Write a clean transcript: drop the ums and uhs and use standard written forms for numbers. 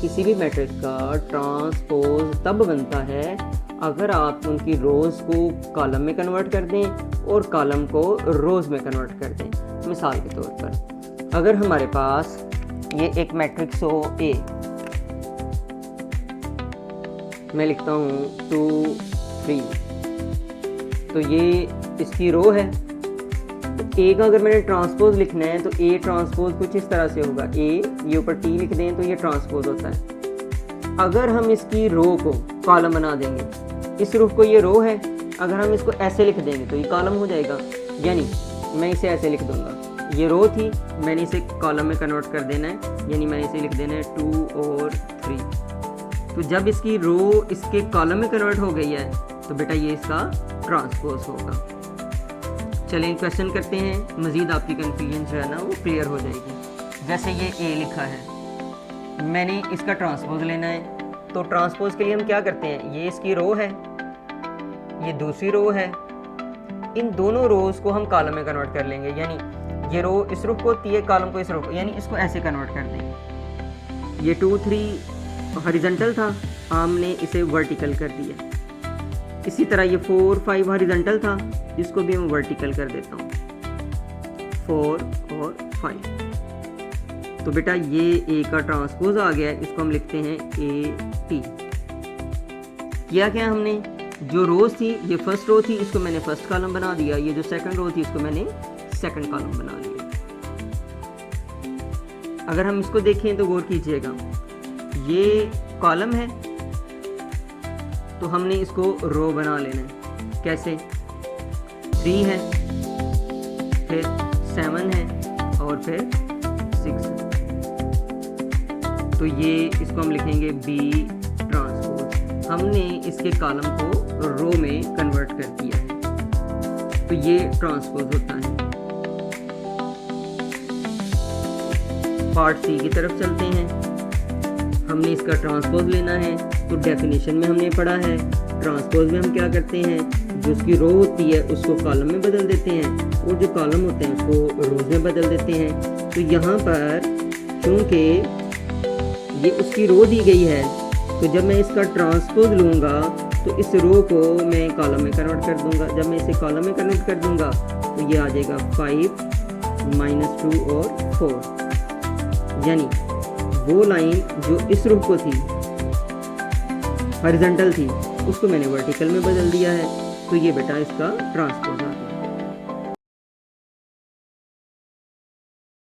किसी भी मैट्रिक्स का ट्रांसपोज तब बनता है अगर आप उनकी रोज़ को कॉलम में कन्वर्ट कर दें और कॉलम को रोज़ में कन्वर्ट कर दें। मिसाल के तौर पर अगर हमारे पास ये एक मैट्रिक्स हो ए, मैं लिखता हूँ 2 3, तो ये इसकी रो है। तो ए का अगर मैंने ट्रांसपोज लिखना है तो ए ट्रांसपोज कुछ इस तरह से होगा, ए ये ऊपर टी लिख दें तो ये ट्रांसपोज होता है। अगर हम इसकी रो को कॉलम बना देंगे, इस रूफ को ये रो है, अगर हम इसको ऐसे लिख देंगे तो ये कॉलम हो जाएगा। यानी मैं इसे ऐसे लिख दूंगा, ये रो थी, मैंने इसे कॉलम में कन्वर्ट कर देना है, यानी मैंने इसे लिख देना है 2 और 3। तो जब इसकी रो इसके कॉलम में कन्वर्ट हो गई है तो बेटा ये इसका ट्रांसपोज होगा। चलें क्वेश्चन करते हैं, मज़ीद आपकी कन्फ्यूजन जो है ना वो क्लियर हो जाएगी। जैसे ये ए लिखा है, मैंने इसका ट्रांसपोज लेना है, तो ट्रांसपोज के लिए हम क्या करते हैं, ये इसकी रो है, ये दूसरी रो है, इन दोनों रोज को हम कॉलम में कन्वर्ट कर लेंगे। यानी ये रो इस रो को होती है, कॉलम को इस रो को, यानी इसको ऐसे कन्वर्ट कर देंगे। ये 2 3 हॉरिजॉन्टल था, हमने इसे वर्टिकल कर दिया। इसी तरह ये 4 5 हॉरिजॉन्टल था, इसको भी मैं वर्टिकल कर देता हूँ 4 और 5। तो बेटा ये ए का ट्रांसपोज आ गया, इसको हम लिखते हैं ए टी। किया क्या हमने, जो रोज थी ये फर्स्ट रो थी, इसको मैंने फर्स्ट कॉलम बना दिया, ये जो सेकंड रो थी इसको मैंने सेकंड कॉलम बना दिया। अगर हम इसको देखें तो गौर कीजिएगा, ये कॉलम है तो हमने इसको रो बना लेना है। कैसे, 3 है, फिर 7 है और फिर 6 है। तो ये इसको हम लिखेंगे बी ट्रांसपोज। हमने इसके कॉलम को रो में कन्वर्ट कर दिया है, तो ये ट्रांसपोज होता है। पार्ट सी की तरफ चलते हैं। हमने इसका ट्रांसपोज लेना है, तो डेफिनेशन में हमने पढ़ा है ट्रांसपोज में हम क्या करते हैं, जो उसकी रो होती है उसको कॉलम में बदल देते हैं और जो कॉलम होते हैं उसको रोज में बदल देते हैं। तो यहाँ पर क्योंकि ये उसकी रो दी गई है, तो जब मैं इसका ट्रांसपोज लूँगा तो इस रो को मैं कॉलम में कन्वर्ट कर दूंगा। जब मैं इसे कॉलम में कन्वर्ट कर दूंगा तो ये आ जाएगा 5 -2 और 4। यानी वो लाइन जो इस रो को थी हॉरिजॉन्टल थी, उसको मैंने वर्टिकल में बदल दिया है। तो ये बेटा इसका ट्रांसपोज